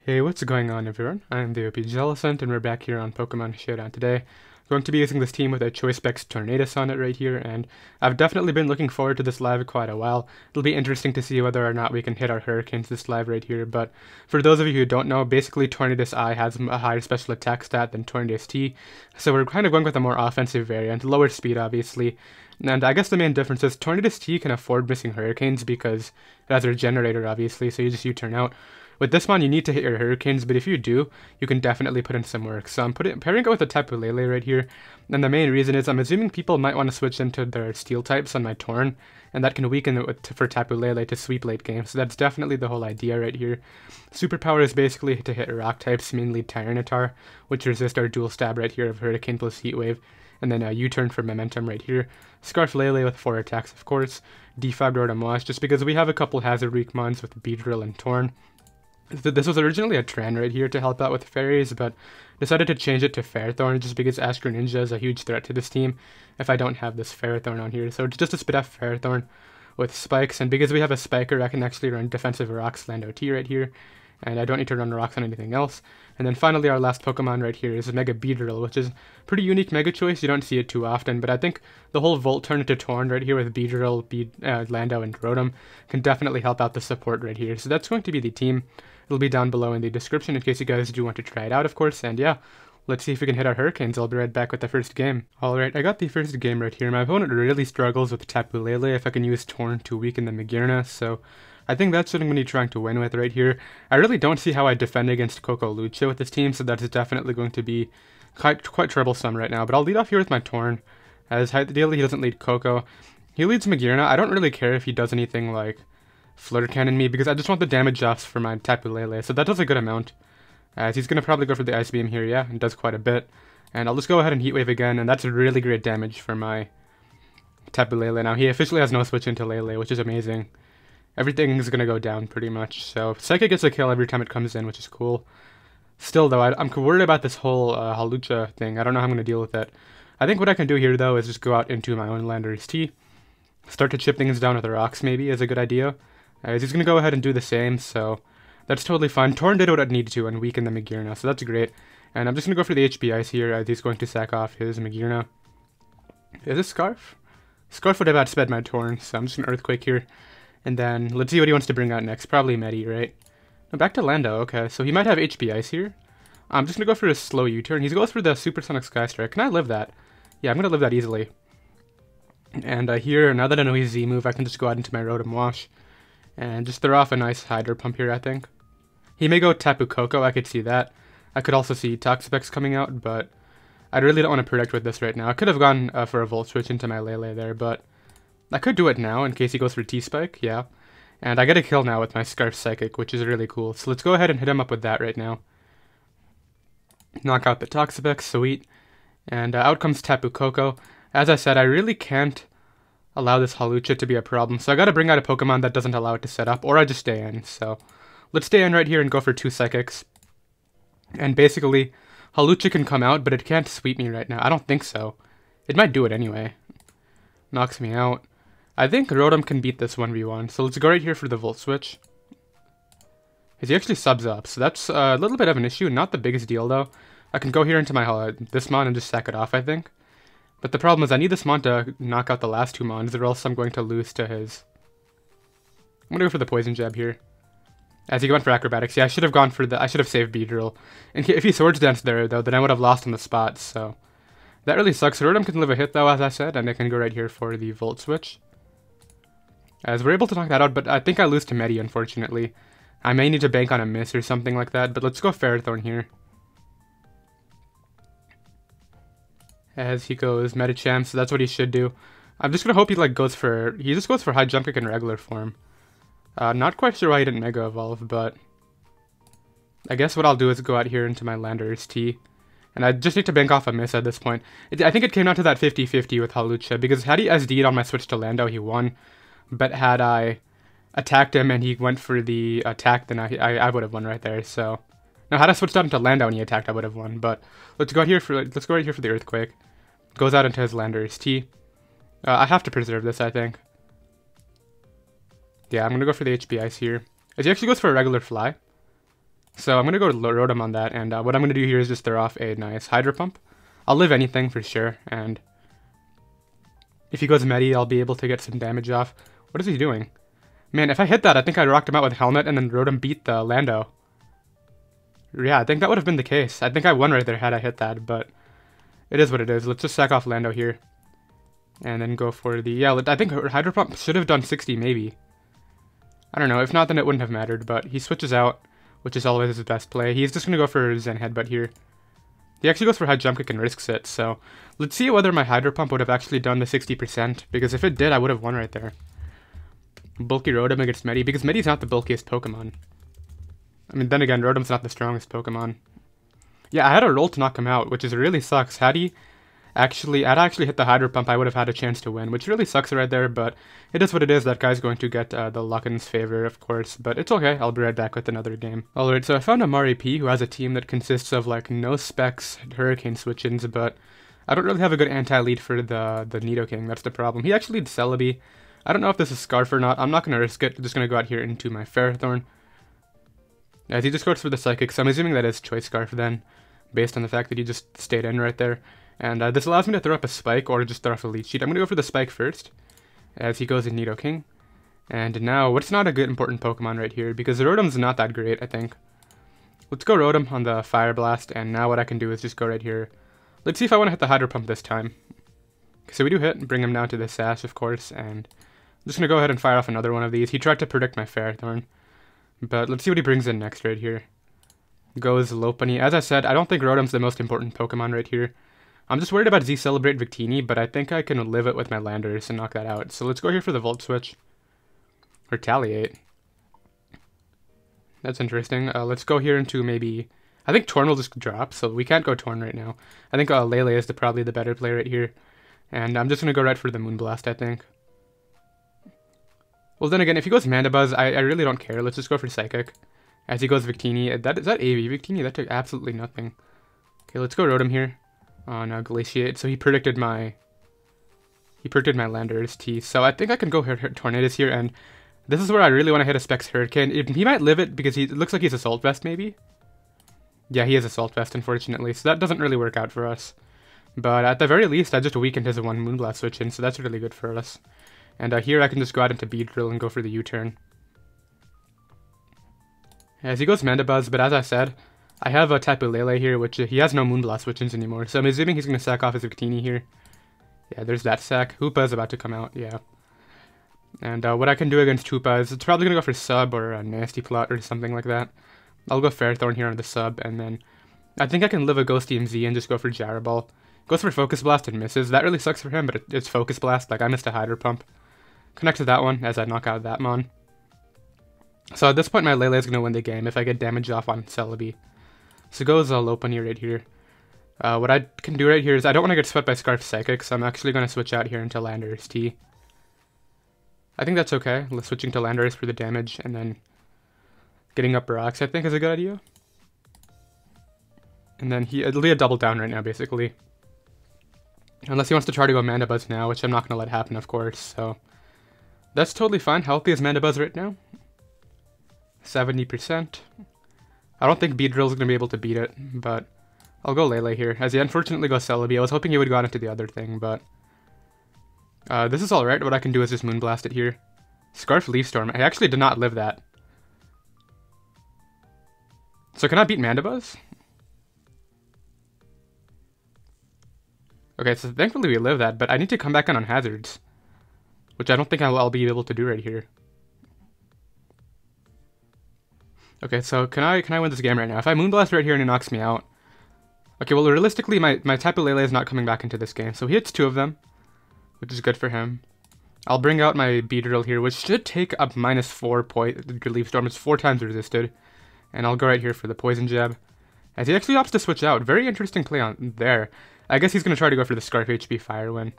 Hey, what's going on everyone? I'm the OPJellicent and we're back here on Pokemon Showdown today. Going to be using this team with a Choice Specs Tornadus on it right here, and I've definitely been looking forward to this live quite a while. It'll be interesting to see whether or not we can hit our Hurricanes this live right here, but for those of you who don't know, basically Tornadus I has a higher special attack stat than Tornadus T, so we're kind of going with a more offensive variant, lower speed obviously. And I guess the main difference is Tornadus T can afford missing Hurricanes because it has a Regenerator obviously, so you just U-turn out. With this one, you need to hit your Hurricanes, but if you do, you can definitely put in some work. So I'm pairing it with a Tapu Lele right here, and the main reason is I'm assuming people might want to switch into their Steel types on my Torn, and that can weaken it for Tapu Lele to sweep late game, so that's definitely the whole idea right here. Superpower is basically to hit Rock types, mainly Tyranitar, which resist our dual stab right here of Hurricane plus Heat Wave, and then a U-turn for Momentum right here. Scarf Lele with 4 attacks, of course. Defog Rotom-Wash, just because we have a couple Hazard Weak Mons with Beedrill and Torn. This was originally a trend right here to help out with fairies, but decided to change it to Ferrothorn just because Ash Greninja is a huge threat to this team if I don't have this Ferrothorn on here. So just to spit off Ferrothorn with spikes, and because we have a spiker, I can actually run defensive rocks land OT right here, and I don't need to run rocks on anything else. And then finally our last Pokemon right here is Mega Beedrill, which is pretty unique Mega Choice. You don't see it too often, but I think the whole Volt turn into Torn right here with Beedrill, Lando, and Rotom can definitely help out the support right here. So that's going to be the team. It'll be down below in the description in case you guys do want to try it out, of course. And yeah, let's see if we can hit our Hurricanes. I'll be right back with the first game. Alright, I got the first game right here. My opponent really struggles with Tapu Lele if I can use Torn to weaken the Magearna, so I think that's what I'm going to be trying to win with right here. I really don't see how I defend against Coco Lucha with this team, so that's definitely going to be quite troublesome right now. But I'll lead off here with my Torn, as ideally he doesn't lead Coco. He leads Magearna. I don't really care if he does anything like Flirt Cannon me, because I just want the damage offs for my Tapu Lele, so that does a good amount. As he's going to probably go for the Ice Beam here, yeah, and does quite a bit. And I'll just go ahead and Heat Wave again, and that's really great damage for my Tapu Lele. Now, he officially has no switch into Lele, which is amazing. Everything's going to go down pretty much, so Psychic gets a kill every time it comes in, which is cool. Still, though, I'm worried about this whole Hawlucha thing. I don't know how I'm going to deal with it. I think what I can do here, though, is just go out into my own Landorus T. Start to chip things down with the rocks, maybe, is a good idea. He's going to go ahead and do the same, so that's totally fine. Torn did what it needed to and weaken the Magearna, so that's great. And I'm just going to go for the HP Ice here, as he's going to sack off his Magearna. Is this Scarf? Scarf would have outsped my Torn, so I'm just going to Earthquake here. And then, let's see what he wants to bring out next. Probably Medi, right? No, back to Lando, okay. So he might have HP Ice here. I'm just going to go for a slow U-turn. He goes for the Supersonic Sky Strike. Can I live that? Yeah, I'm going to live that easily. And here, now that I know he's Z-move, I can just go out into my Rotom-Wash and just throw off a nice Hydro Pump here, I think. He may go Tapu Koko, I could see that. I could also see Toxapex coming out, but I really don't want to predict with this right now. I could have gone for a Volt Switch into my Lele there, but I could do it now in case he goes for T-Spike, yeah. And I get a kill now with my Scarf Psychic, which is really cool. So let's go ahead and hit him up with that right now. Knock out the Toxapex, sweet. And out comes Tapu Koko. As I said, I really can't allow this Hawlucha to be a problem, so I gotta bring out a Pokemon that doesn't allow it to set up, or I just stay in. So let's stay in right here and go for 2 Psychics. And basically, Hawlucha can come out, but it can't sweep me right now. I don't think so. It might do it anyway. Knocks me out. I think Rotom can beat this 1v1, so let's go right here for the Volt Switch. He actually subs up, so that's a little bit of an issue, not the biggest deal though. I can go here into my this Mon and just sack it off, I think. But the problem is I need this Mon to knock out the last 2 Mons, or else I'm going to lose to his. I'm gonna go for the Poison Jab here. As he went for Acrobatics, yeah, I should have gone for I should have saved Beedrill. And if he Swords Danced there, though, then I would have lost on the spot, so that really sucks. Rotom can live a hit, though, as I said, and I can go right here for the Volt Switch. As we're able to knock that out, but I think I lose to Medi, unfortunately. I may need to bank on a miss or something like that, but let's go Ferrothorn here. As he goes Medicham, so that's what he should do. I'm just gonna hope he goes for High Jump Kick in regular form. Not quite sure why he didn't Mega Evolve, but I guess what I'll do is go out here into my Landorus T. And I just need to bank off a miss at this point. I think it came down to that 50-50 with Hawlucha, because had he SD'd on my switch to Lando, he won. But had I attacked him and he went for the attack, then I would have won right there, so. Now, had I switched out into Lando and he attacked, I would have won. But let's go right here for the Earthquake. Goes out into his Landorus T. I have to preserve this, I think. Yeah, I'm gonna go for the HP Ice here. As he actually goes for a regular Fly. So I'm going to go to Rotom on that, and what I'm going to do here is just throw off a nice Hydro Pump. I'll live anything for sure, and if he goes Medi, I'll be able to get some damage off. What is he doing? Man, if I hit that, I think I rocked him out with Helmet, and then Rotom beat the Lando. Yeah, I think that would have been the case. I think I won right there had I hit that, but it is what it is. Let's just sack off Lando here. And then go for the... Yeah, I think Hydro Pump should have done 60, maybe. I don't know. If not, then it wouldn't have mattered, but he switches out, which is always his best play. He's just going to go for Zen Headbutt here. He actually goes for High Jump Kick and risks it, so let's see whether my Hydro Pump would have actually done the 60%, because if it did, I would have won right there. Bulky Rotom against Medi, because Medi's not the bulkiest Pokemon. I mean, then again, Rotom's not the strongest Pokemon. Yeah, I had a roll to knock him out, which is really sucks. Had I actually hit the Hydro Pump, I would have had a chance to win, which really sucks right there, but it is what it is. That guy's going to get the luck in his favor, of course, but it's okay. I'll be right back with another game. Alright, so I found a Mari P who has a team that consists of, like, no Specs Hurricane switch-ins, but I don't really have a good anti-lead for the Nidoking. That's the problem. He actually leads Celebi. I don't know if this is Scarf or not. I'm not going to risk it. I'm just going to go out here into my Ferrothorn. As he just goes for the Psychic, so I'm assuming that is Choice Scarf then, based on the fact that he just stayed in right there. And this allows me to throw up a Spike or just throw off a Leech Seed. I'm going to go for the Spike first, as he goes in Nidoking. And now, what's not a good important Pokemon right here, because the Rotom's not that great, I think. Let's go Rotom on the Fire Blast, and now what I can do is just go right here. Let's see if I want to hit the Hydro Pump this time. So we do hit, bring him down to the Sash, of course, and I'm just going to go ahead and fire off another one of these. He tried to predict my Ferrothorn, but let's see what he brings in next right here. Goes Lopunny. As I said, I don't think Rotom's the most important Pokemon right here. I'm just worried about Z-Celebrate Victini, but I think I can live it with my Landers and knock that out. So let's go here for the Volt Switch. Retaliate. That's interesting. Let's go here into maybe... I think Torn will just drop, so we can't go Torn right now. I think Lele is probably the better play right here. And I'm just going to go right for the Moonblast, I think. Well, then again, if he goes Mandibuzz, I really don't care. Let's just go for Psychic. As he goes Victini. Is that AV Victini? That took absolutely nothing. Okay, let's go Rotom here. On Glaciate. So he predicted my Landers T. So I think I can go Tornadus here, and this is where I really want to hit a Specs Hurricane. He might live it because it looks like he's Assault Vest, maybe? Yeah, he is Assault Vest, unfortunately, so that doesn't really work out for us. But at the very least, I just weakened his one Moonblast switch in, so that's really good for us. And here I can just go out into Beedrill and go for the U-turn. As he goes Mandibuzz, but as I said, I have a Tapu Lele here, which he has no Moonblast switch-ins anymore, so I'm assuming he's going to sack off his Victini here. Yeah, there's that sack. Hoopa is about to come out, yeah. And what I can do against Hoopa is it's probably going to go for Sub or a Nasty Plot or something like that. I'll go Ferrothorn here on the Sub, and then I think I can live a Ghost EMZ and just go for Gyro Ball. Goes for Focus Blast and misses. That really sucks for him, but it's Focus Blast. Like, I missed a Hydro Pump. Connect to that one as I knock out that Mon. So at this point, my Lele is going to win the game if I get damage off on Celebi. So goes Lopunny right here. What I can do right here is I don't want to get swept by Scarf Psychic, so I'm actually going to switch out here into Landers T. I think that's okay. Switching to Landers for the damage, and then getting up Rocks, I think, is a good idea. And then it'll be a double down right now, basically. Unless he wants to try to go Mandibuzz now, which I'm not going to let happen, of course, so... That's totally fine. How healthy is Mandibuzz right now? 70%. I don't think Beedrill is going to be able to beat it, but I'll go Lele here, as he unfortunately goes Celebi. I was hoping he would go on into the other thing, but... this is alright. What I can do is just Moonblast it here. Scarf Leaf Storm. I actually did not live that. So can I beat Mandibuzz? Okay, so thankfully we live that, but I need to come back on hazards. Which I don't think I'll be able to do right here. Okay, so can I win this game right now? If I Moonblast right here and it knocks me out... Okay, well realistically my Tapu Lele is not coming back into this game, so he hits 2 of them. Which is good for him. I'll bring out my Beedrill here, which should take up -4 Leaf Storm. It's 4 times resisted. And I'll go right here for the Poison Jab. As he actually opts to switch out. Very interesting play on there. I guess he's going to try to go for the Scarf HP Fire win.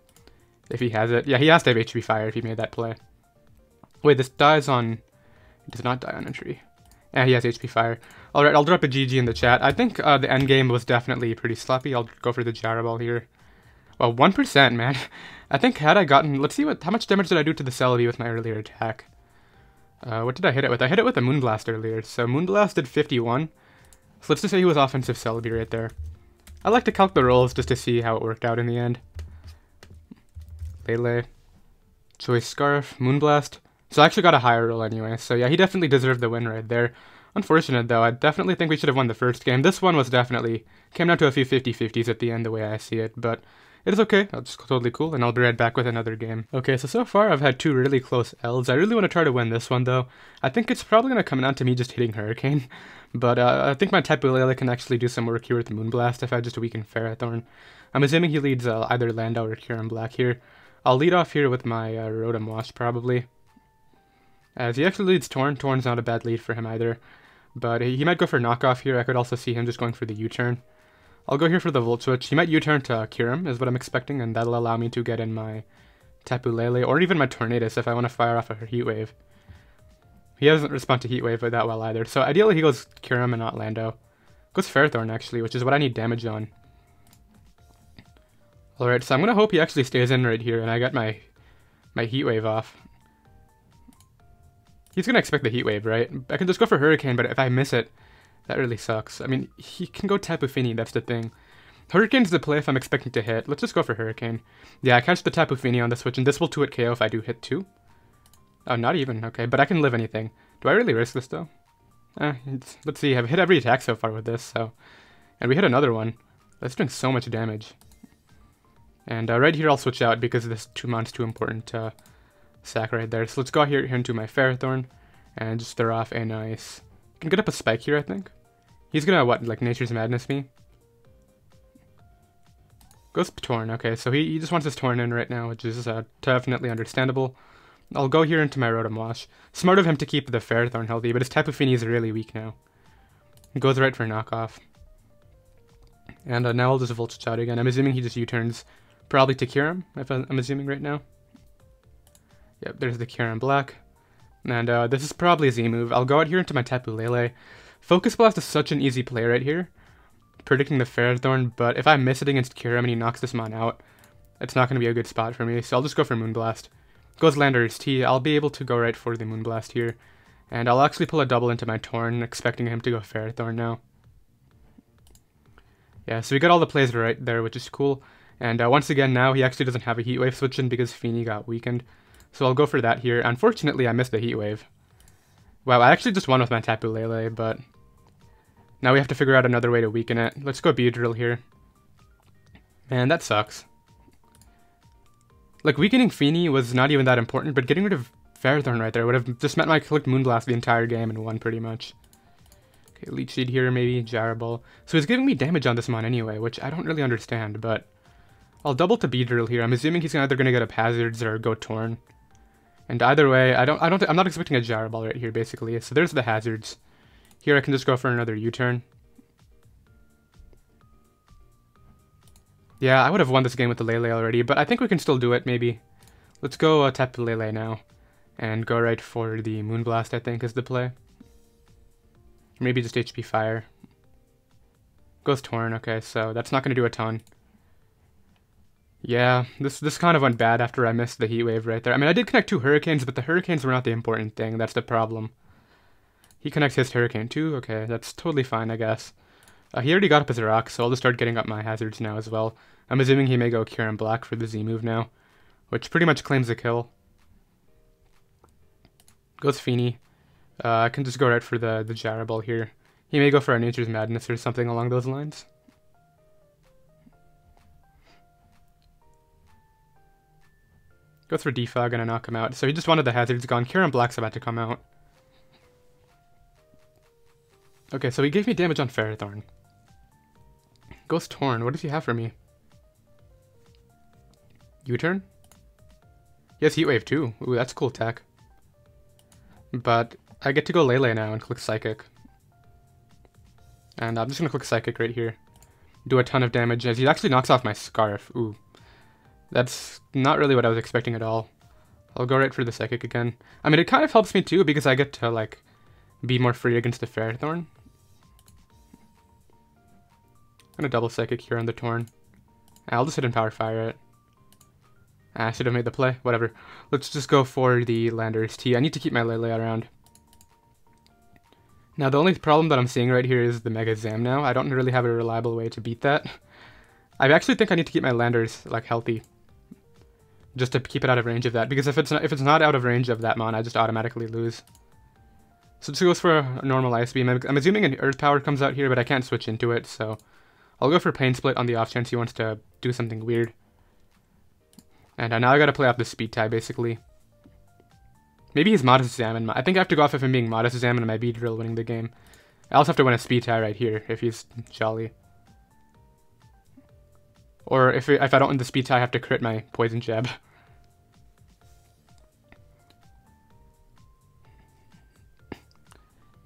If he has it. Yeah, he has to have HP Fire if he made that play. Wait, this dies on... It does not die on entry. Yeah, he has HP Fire. Alright, I'll drop a GG in the chat. I think the endgame was definitely pretty sloppy. I'll go for the Gyro Ball here. Well, 1%, man. I think had I gotten... Let's see how much damage did I do to the Celebi with my earlier attack. What did I hit it with? I hit it with a Moonblast earlier. So Moonblast did 51. So let's just say he was offensive Celebi right there. I like to calc the rolls just to see how it worked out in the end. Lele, Choice Scarf, Moonblast. So I actually got a higher roll anyway, so yeah, he definitely deserved the win right there. Unfortunate though, I definitely think we should have won the first game. This one was definitely, came down to a few 50-50s at the end the way I see it, but it is okay, it's totally cool, and I'll be right back with another game. Okay, so far I've had 2 really close Ls. I really want to try to win this one though. I think it's probably going to come down to me just hitting Hurricane, but I think my Tapu Lele can actually do some work here with Moonblast if I just weaken Ferrothorn. I'm assuming he leads either Lando or Kyurem Black here. I'll lead off here with my Rotom-Wash probably. As he actually leads Torn. Torn's not a bad lead for him either. But he might go for knockoff here. I could also see him just going for the U-turn. I'll go here for the Volt Switch. He might U-turn to Kyurem is what I'm expecting, and that'll allow me to get in my Tapu Lele, or even my Tornadus if I want to fire off a Heat Wave. He doesn't respond to Heat Wave that well either, so ideally he goes Kyurem and not Lando. Goes Ferrothorn actually, which is what I need damage on. Alright, so I'm going to hope he actually stays in right here, and I get my Heat Wave off. He's going to expect the Heat Wave, right? I can just go for Hurricane, but if I miss it, that really sucks. I mean, he can go Tapu Fini, that's the thing. Hurricane's the play if I'm expecting to hit. Let's just go for Hurricane. Yeah, I catch the Tapu Fini on the switch, and this will 2-hit KO if I do hit 2. Oh, not even. Okay, but I can live anything. Do I really risk this, though? Let's see. I've hit every attack so far with this, so... And we hit another one. That's doing so much damage. And right here I'll switch out because this 2-mon's too important to sack right there. So let's go here into my Ferrothorn and just throw off a nice... Can get up a spike here, I think. He's gonna, what, like Nature's Madness me? Goes Torn. Okay, so he just wants his Torn in right now, which is definitely understandable. I'll go here into my Rotom-Wash. Smart of him to keep the Ferrothorn healthy, but his Tapu Fini is really weak now. He goes right for knockoff. And now I'll just Volt Switch out again. I'm assuming he just U-turns probably to Kyurem, if I'm assuming right now. Yep, there's the Kyurem Black. And this is probably a Z move. I'll go out here into my Tapu Lele. Focus Blast is such an easy play right here. Predicting the Ferrothorn, but if I miss it against Kyurem and he knocks this mon out, it's not going to be a good spot for me, so I'll just go for Moonblast. Goes Landorus T, I'll be able to go right for the Moonblast here. And I'll actually pull a double into my Torn, expecting him to go Ferrothorn now. Yeah, so we got all the plays right there, which is cool. And once again, now he actually doesn't have a Heat Wave switch in because Fini got weakened. So I'll go for that here. Unfortunately, I missed the Heat Wave. Wow, I actually just won with my Tapu Lele, but... Now we have to figure out another way to weaken it. Let's go Beedrill here. Man, that sucks. Like, weakening Fini was not even that important, but getting rid of Ferrothorn right there would have just meant I clicked Moonblast the entire game and won pretty much. Okay, Leech Seed here, maybe, Jaraball. So he's giving me damage on this mon anyway, which I don't really understand, but... I'll double to Beedrill here. I'm assuming he's either going to get up Hazards or go Torn. And either way, I'm not expecting a Jaraball right here, basically. So there's the Hazards. Here I can just go for another U-turn. Yeah, I would have won this game with the Lele already, but I think we can still do it, maybe. Let's go tap the Lele now. And go right for the Moonblast, I think, is the play. Maybe just HP Fire. Goes Torn, okay, so that's not going to do a ton. Yeah, this kind of went bad after I missed the Heat Wave right there. I mean, I did connect 2 Hurricanes, but the Hurricanes were not the important thing. That's the problem. He connects his Hurricane too. Okay, that's totally fine, I guess. He already got up his Rock, so I'll just start getting up my Hazards now as well. I'm assuming he may go Kyurem Black for the Z move now, which pretty much claims the kill. Goes Fini. I can just go right for the Jaraball here. He may go for a Nature's Madness or something along those lines. Goes for Defog and I knock him out. So he just wanted the Hazards gone. Kyurem Black's about to come out. Okay, so he gave me damage on Ferrothorn. Goes Torn. What does he have for me? U-turn? He has Heat Wave too. Ooh, that's cool tech. But I get to go Lele now and click Psychic. And I'm just going to click Psychic right here. Do a ton of damage as he actually knocks off my Scarf. Ooh. That's not really what I was expecting at all. I'll go right for the Psychic again. I mean, it kind of helps me too because I get to, like, be more free against the Ferrothorn. I'm going to double Psychic here on the Torn. I'll just hit and Power Fire it. I should have made the play. Whatever. Let's just go for the Landorus T. I need to keep my Lele around. Now the only problem that I'm seeing right here is the Mega Zam now. I don't really have a reliable way to beat that. I actually think I need to keep my landers like healthy, just to keep it out of range of that. Because if it's not out of range of that mon, I just automatically lose. So this goes for a normal Ice Beam. I'm assuming an Earth Power comes out here, but I can't switch into it, so I'll go for Pain Split on the off chance he wants to do something weird. And now I gotta play off the Speed Tie basically. Maybe he's Modest Zam, I think I have to go off of him being Modest Zam and my Beedrill winning the game. I also have to win a Speed Tie right here if he's jolly. Or if I don't win the Speed Tie, I have to crit my Poison Jab.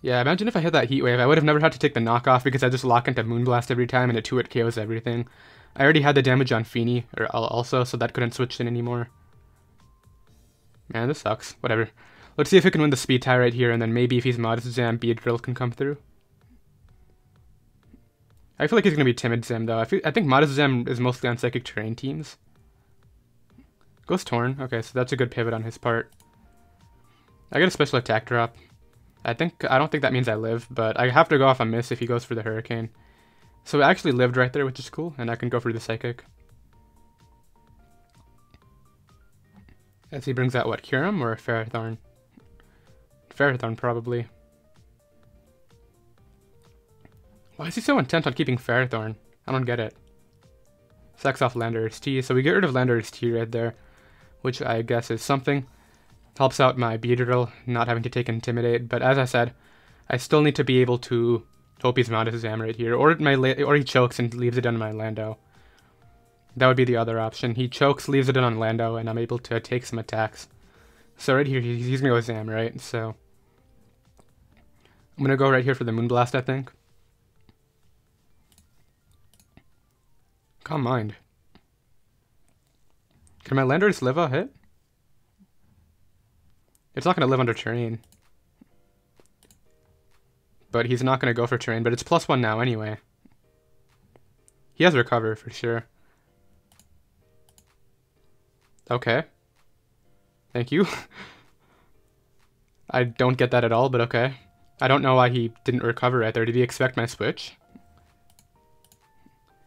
Yeah, imagine if I hit that Heat Wave. I would have never had to take the knockoff because I just lock into Moonblast every time and it 2-hit KOs everything. I already had the damage on Feeny also, so that couldn't switch in anymore. Man, this sucks. Whatever. Let's see if we can win the Speed Tie right here, and then maybe if he's Modest Zam, Beedrill can come through. I feel like he's going to be Timid Zam, though. I think Modest Zam is mostly on Psychic Terrain teams. Goes Torn. Okay, so that's a good pivot on his part. I get a special attack drop. I don't think that means I live, but I have to go off a miss if he goes for the Hurricane. So I actually lived right there, which is cool, and I can go for the Psychic. As he brings out, what, Kyurem or Ferrothorn? Ferrothorn, probably. Why is he so intent on keeping Ferrothorn? I don't get it. Sacks off Landorus T, so we get rid of Landorus T right there, which I guess is something. Helps out my Beedrill, not having to take Intimidate, but as I said, I still need to be able to hope he's Modest Zam right here, or he chokes and leaves it on my Lando. That would be the other option. He chokes, leaves it in on Lando, and I'm able to take some attacks. So right here, he's going to go Zam, right? So I'm going to go right here for the Moonblast, I think. Calm Mind. Can my Landorus live a hit? It's not going to live under Terrain. But he's not going to go for Terrain, but it's +1 now anyway. He has Recover for sure. Okay. Thank you. I don't get that at all, but okay. I don't know why he didn't recover right there. Did he expect my switch?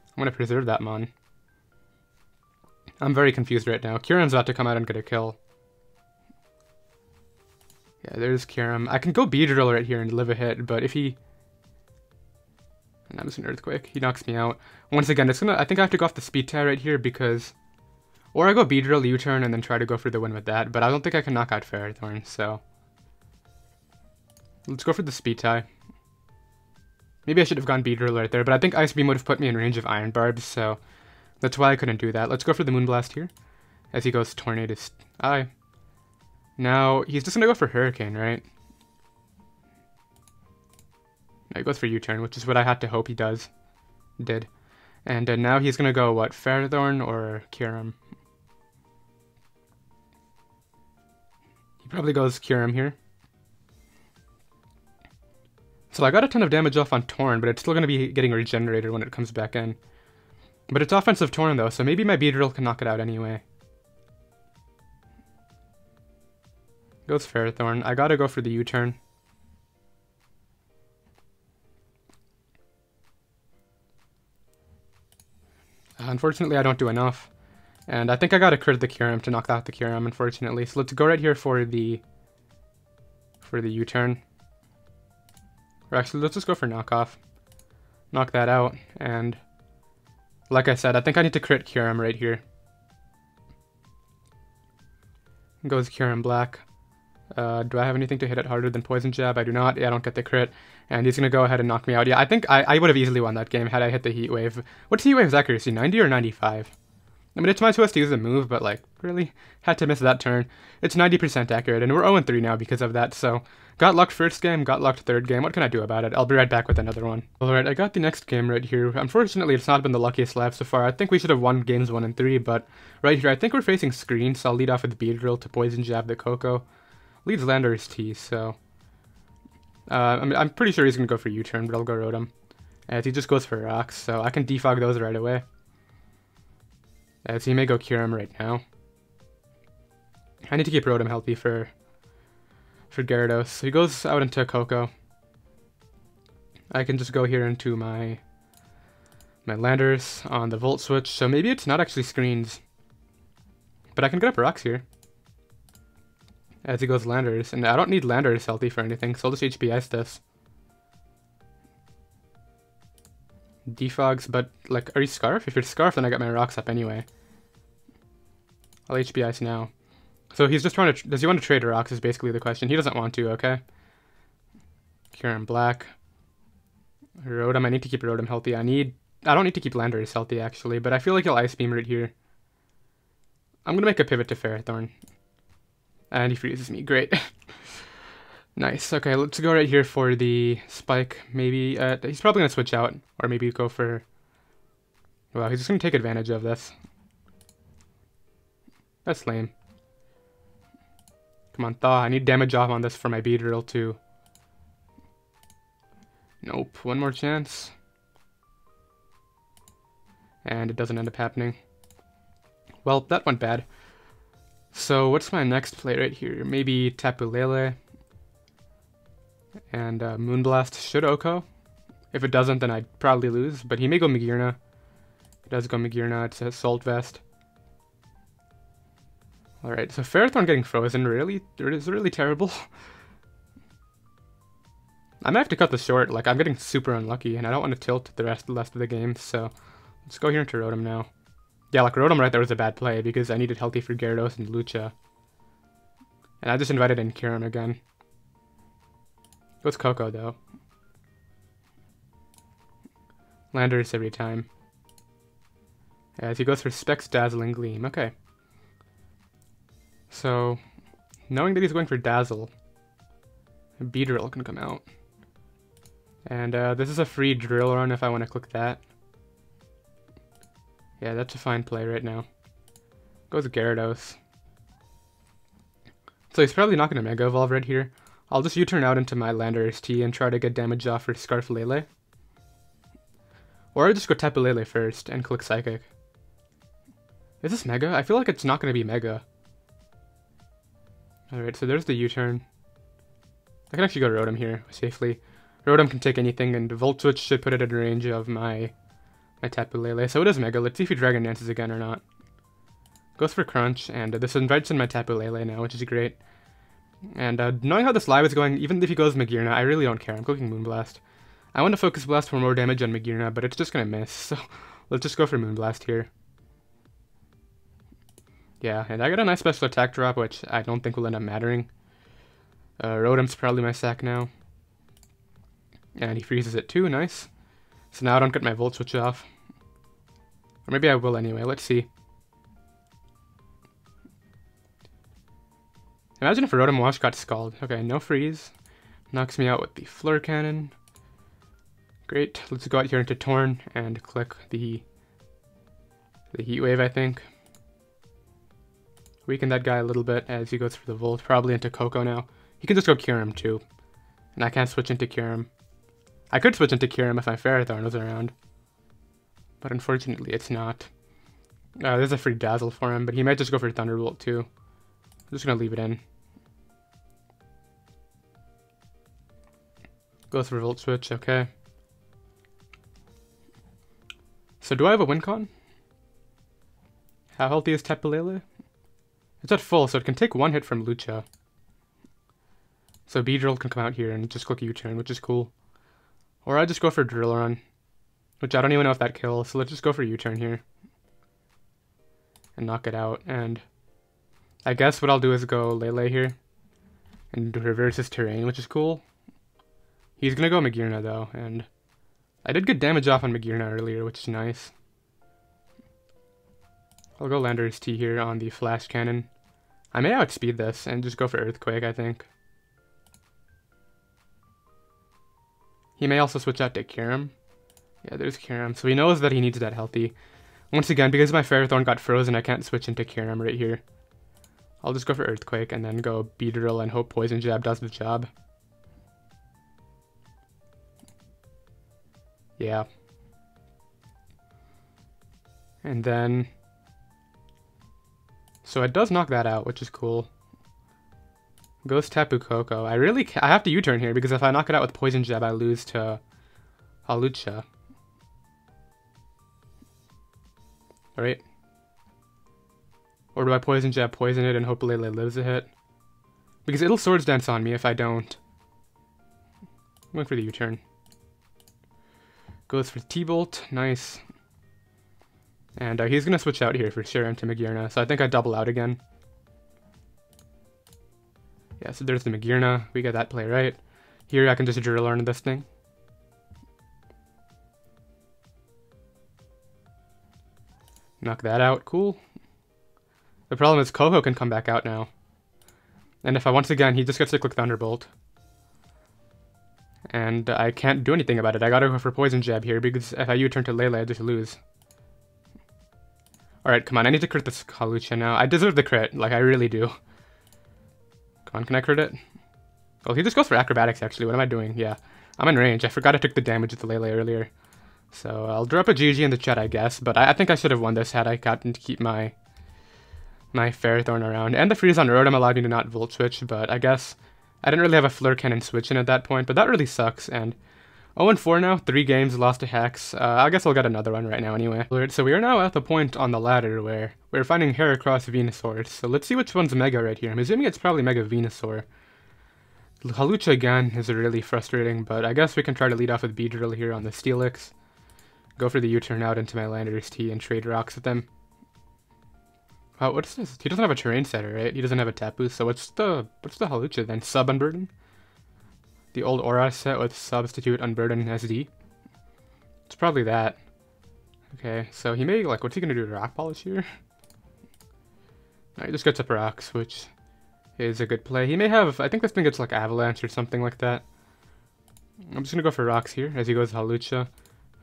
I'm going to preserve that mon. I'm very confused right now. Kyurem's about to come out and get a kill. Yeah, there's Kyurem. I can go Beedrill right here and live a hit, but if he... And that was an Earthquake. He knocks me out. Once again, I think I have to go off the Speed Tie right here because... Or I go Beedrill, U-turn, and then try to go for the win with that, but I don't think I can knock out Ferrothorn, so... Let's go for the Speed Tie. Maybe I should have gone Beedrill right there, but I think Ice Beam would have put me in range of Iron Barbs, so... That's why I couldn't do that. Let's go for the Moonblast here, as he goes Tornadus. Now, he's just gonna go for Hurricane, right? No, he goes for U-turn, which is what I had to hope he did. And now he's gonna go, what, Ferrothorn or Kyurem? He probably goes Kyurem here. So I got a ton of damage off on Torn, but it's still gonna be getting regenerated when it comes back in. But it's offensive Torn though, so maybe my Beedrill can knock it out anyway. Goes Ferrothorn. I gotta go for the U-turn. Unfortunately, I don't do enough. And I think I gotta crit the Kyurem to knock out the Kyurem, unfortunately. So let's go right here for the U-turn. Or actually, let's just go for knockoff. Knock that out, and... Like I said, I think I need to crit Kyurem right here. Goes Kyurem Black. Do I have anything to hit it harder than Poison Jab? I do not. Yeah, I don't get the crit. And he's going to go ahead and knock me out. Yeah, I think I would have easily won that game had I hit the Heat Wave. What's Heat Wave's accuracy? 90 or 95? I mean, it's my choice to use the move, but, like, really? Had to miss that turn. It's 90% accurate, and we're 0-3 now because of that, so... Got lucked first game, got lucked third game. What can I do about it? I'll be right back with another one. Alright, I got the next game right here. Unfortunately, it's not been the luckiest live so far. I think we should have won games 1 and 3, but... Right here, I think we're facing screen, so I'll lead off with Beedrill to Poison Jab the Coco. Leads Landorus T, so... I'm pretty sure he's going to go for U-turn, but I'll go Rotom. As he just goes for Rocks, so I can defog those right away. As he may go Kyurem right now. I need to keep Rotom healthy for Gyarados. So he goes out into Coco. I can just go here into my landers on the Volt Switch, so maybe it's not actually screens. But I can get up rocks here as he goes landers, and I don't need landers healthy for anything, so I'll just HP Ice this. Defogs, but like, are you Scarf? If you're Scarf, then I got my rocks up anyway. I'll HP Ice now. So he's just trying to, does he want to trade rocks is basically the question. He doesn't want to, okay. Kyurem Black. Rotom, I need to keep Rotom healthy. I don't need to keep Landers healthy actually, but I feel like he'll Ice Beam right here. I'm gonna make a pivot to Ferrothorn. And he freezes me, great. Nice, okay, let's go right here for the Spike. Maybe, he's probably gonna switch out, or maybe go for... Wow, he's just gonna take advantage of this. That's lame. Come on, Thaw, I need damage off on this for my Beedrill too. Nope, one more chance. And it doesn't end up happening. Well, that went bad. So what's my next play right here? Maybe Tapu Lele. And Moonblast should OHKO. If it doesn't, then I'd probably lose. But he may go Magearna. He does go Magearna. It's a Salt Vest. Alright, so Ferrothorn getting frozen really is really terrible. I might have to cut this short. Like, I'm getting super unlucky, and I don't want to tilt the rest of the game, so let's go here into Rotom now. Yeah, like, Rotom right there was a bad play, because I needed healthy for Gyarados and Lucha. And I just invited in Kyurem again. Goes Coco, though. Landers every time. As he goes for Specs Dazzling Gleam. Okay. So, knowing that he's going for Dazzle, Beedrill can come out. And this is a free drill run if I want to click that. Yeah, that's a fine play right now. Goes Gyarados. So he's probably not going to Mega Evolve right here. I'll just U-turn out into my Landers T and try to get damage off for Scarf Lele. Or I just go Tapu Lele first and click Psychic. Is this Mega? I feel like it's not going to be Mega. Alright, so there's the U-turn. I can actually go Rotom here safely. Rotom can take anything, and Volt Switch should put it in range of my Tapu Lele. So it is Mega. Let's see if he Dragon Dances again or not. Goes for Crunch, and this invites in my Tapu Lele now, which is great. And knowing how this live is going, even if he goes Magearna, I really don't care. I'm clicking Moonblast. I want to Focus Blast for more damage on Magearna, but it's just going to miss. So let's just go for Moonblast here. Yeah, and I got a nice special attack drop, which I don't think will end up mattering. Rotom's probably my sack now. And he freezes it too, nice. So now I don't get my Volt Switch off. Or maybe I will anyway, let's see. Imagine if Rotom-Wash got Scald. Okay, no freeze. Knocks me out with the Fleur Cannon. Great, let's go out here into Torn and click the Heat Wave, I think. Weaken that guy a little bit as he goes for the Volt, probably into Coco now. He can just go Kyurem too. And I can't switch into Kyurem. I could switch into Kyurem if my Ferrothorn was around. But unfortunately it's not. There's a free Dazzle for him, but he might just go for Thunderbolt too. I'm just going to leave it in. Goes for Volt Switch, okay. So do I have a win con? How healthy is Tapu Lele? It's at full, so it can take one hit from Lucha. So Beedrill can come out here and just click U-turn, which is cool. Or I just go for Drill Run, which I don't even know if that kills, so let's just go for U-turn here. And knock it out, and I guess what I'll do is go Lele here. And reverse his terrain, which is cool. He's gonna go Magearna though, and I did get damage off on Magearna earlier, which is nice. I'll go Landers T here on the Flash Cannon. I may outspeed this and just go for Earthquake, I think. He may also switch out to Kyurem. Yeah, there's Kyurem. So he knows that he needs that healthy. Once again, because my Ferrothorn got frozen, I can't switch into Kyurem right here. I'll just go for Earthquake and then go Beedrill and hope Poison Jab does the job. Yeah. And then... So it does knock that out, which is cool. Goes Tapu Koko. I have to U-turn here, because if I knock it out with Poison Jab, I lose to Hawlucha. Alright. Or do I Poison Jab, poison it, and hope Lele lives a hit? Because it'll Swords Dance on me if I don't. I'm going for the U-turn. Goes for T-Bolt. Nice. And he's going to switch out here for sure into Magearna, so I think I double out again. Yeah, so there's the Magearna. We get that play right. Here I can just drill on this thing. Knock that out. Cool. The problem is Koho can come back out now. And if I once again, he just gets to click Thunderbolt. And I can't do anything about it. I gotta go for Poison Jab here, because if I U-turn to Lele, I just lose. Alright, come on, I need to crit this Hawlucha now. I deserve the crit, like I really do. Come on, can I crit it? Well, he just goes for Acrobatics actually, what am I doing? Yeah, I'm in range. I forgot I took the damage with the Lele earlier. So I'll drop a GG in the chat, I guess, but I think I should have won this had I gotten to keep my Ferrothorn around. And the freeze on Rotom allowed me to not Volt Switch, but I guess I didn't really have a Flare Cannon switch in at that point, but that really sucks. And 0-4 now, 3 games, lost to Hex. I guess I'll get another one right now anyway. So we are now at the point on the ladder where we're finding Heracross Venusaur. So let's see which one's Mega right here. I'm assuming it's probably Mega Venusaur. Hawlucha again is really frustrating, but I guess we can try to lead off with Beedrill here on the Steelix. Go for the U-turn out into my Landorus T and trade rocks with them. Oh, what's this? He doesn't have a terrain setter, right? He doesn't have a Tapu, so what's the Hawlucha then? Sub Unburden? The old Aura set with Substitute Unburden SD? It's probably that. Okay, so he may, like, what's he gonna do to Rock Polish here? No, he just gets up rocks, which is a good play. He may have, I think this thing gets like Avalanche or something like that. I'm just gonna go for rocks here as he goes Hawlucha.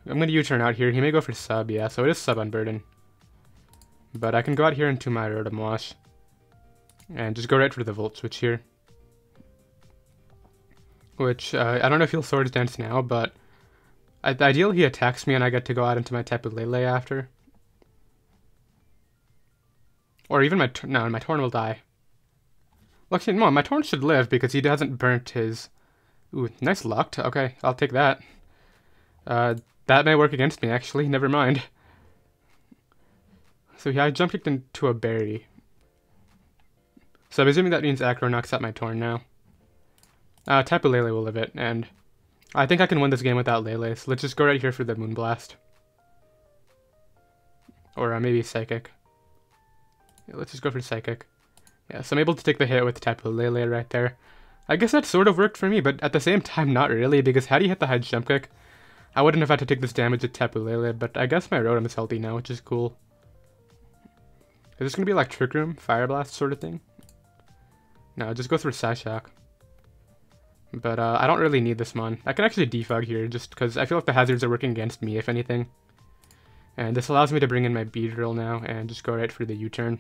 I'm gonna U-turn out here. He may go for sub, yeah, so it is sub Unburden. But I can go out here into my Rotom-Wash and just go right for the Volt Switch here. Which, I don't know if he'll Swords Dance now, but ideally he attacks me and I get to go out into my Tapu Lele after. Or even my Torn will die. Well, actually, no, my Torn should live because he hasn't burnt his... Ooh, nice luck. Okay, I'll take that. That may work against me, actually. Never mind. So yeah, I jump kicked into a berry. So I'm assuming that means Acro knocks out my Torn now. Tapu Lele will live it, and I think I can win this game without Lele, so let's just go right here for the Moonblast. Or maybe Psychic. Yeah, let's just go for Psychic. Yeah, so I'm able to take the hit with Tapu Lele right there. I guess that sort of worked for me, but at the same time not really, because had he hit the high jump kick, I wouldn't have had to take this damage with Tapu Lele, but I guess my Rotom is healthy now, which is cool. Is this going to be like Trick Room, Fire Blast sort of thing? No, just go through Psyshock. But I don't really need this Mon. I can actually defog here, just because I feel like the hazards are working against me, if anything. And this allows me to bring in my Beedrill now, and just go right for the U-turn.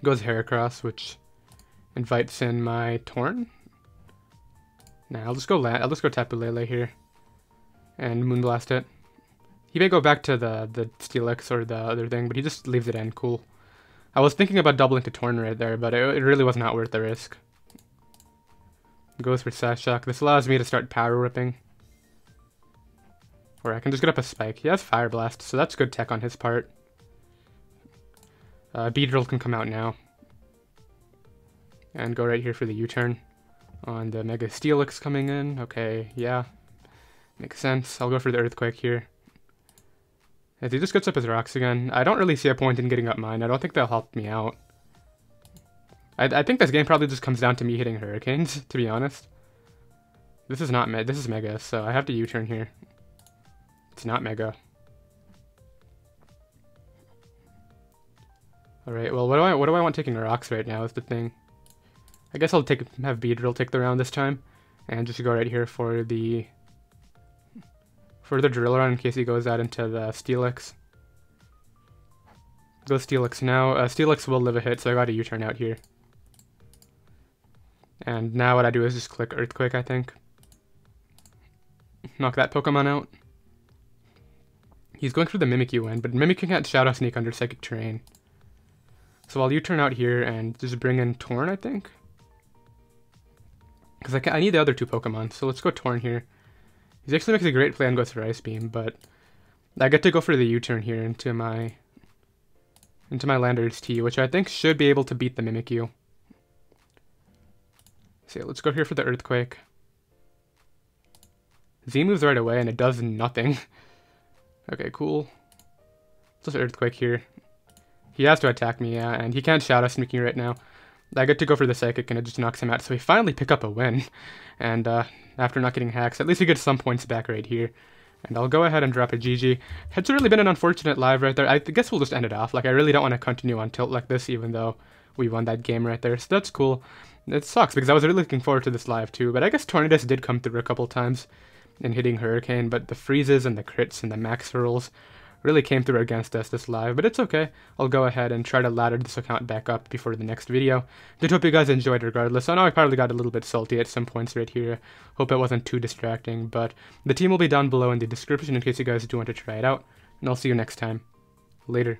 Goes Heracross, which invites in my Torn. Nah, I'll just go Tapu Lele here. And Moonblast it. He may go back to the Steelix or the other thing, but he just leaves it in. Cool. I was thinking about doubling to Torn right there, but it really was not worth the risk. Goes for Psyshock. This allows me to start Power Whipping. Or I can just get up a Spike. He has Fire Blast, so that's good tech on his part. Beedrill can come out now. And go right here for the U-turn. On the Mega Steelix coming in. Okay, yeah. Makes sense. I'll go for the Earthquake here. As he just gets up his rocks again, I don't really see a point in getting up mine. I don't think they'll help me out. I think this game probably just comes down to me hitting Hurricanes, to be honest. This is not this is Mega, so I have to U-turn here. It's not Mega. Alright, well, what do I want taking rocks right now is the thing. I guess I'll have Beedrill take the round this time, and just go right here for the Drill Run in case he goes out into the Steelix. Go Steelix now. Steelix will live a hit, so I got a U-turn out here. And now what I do is just click Earthquake, I think. Knock that Pokemon out. He's going for the Mimikyu in, but Mimikyu can't Shadow Sneak under Psychic Terrain. So I'll U-turn out here and just bring in Torn, I think. Because I need the other two Pokemon, so let's go Torn here. He actually makes a great play and goes for Ice Beam, but I get to go for the U-turn here into my Landorus T, which I think should be able to beat the Mimikyu. So let's go here for the Earthquake. Z moves right away and it does nothing. Okay, cool. Just Earthquake here. He has to attack me, yeah, and he can't Shadow Sneak me right now. I get to go for the Psychic and it just knocks him out, so we finally pick up a win. And after not getting hacks, at least we get some points back right here. And I'll go ahead and drop a GG. It's really been an unfortunate live right there. I guess we'll just end it off. Like, I really don't want to continue on tilt like this, even though we won that game right there. So that's cool. It sucks, because I was really looking forward to this live too. But I guess Tornadus did come through a couple times in hitting Hurricane. But the freezes and the crits and the max rolls really came through against us this live, but it's okay. I'll go ahead and try to ladder this account back up before the next video. Did hope you guys enjoyed regardless. I know I probably got a little bit salty at some points right here. Hope it wasn't too distracting, but the team will be down below in the description in case you guys do want to try it out, and I'll see you next time. Later.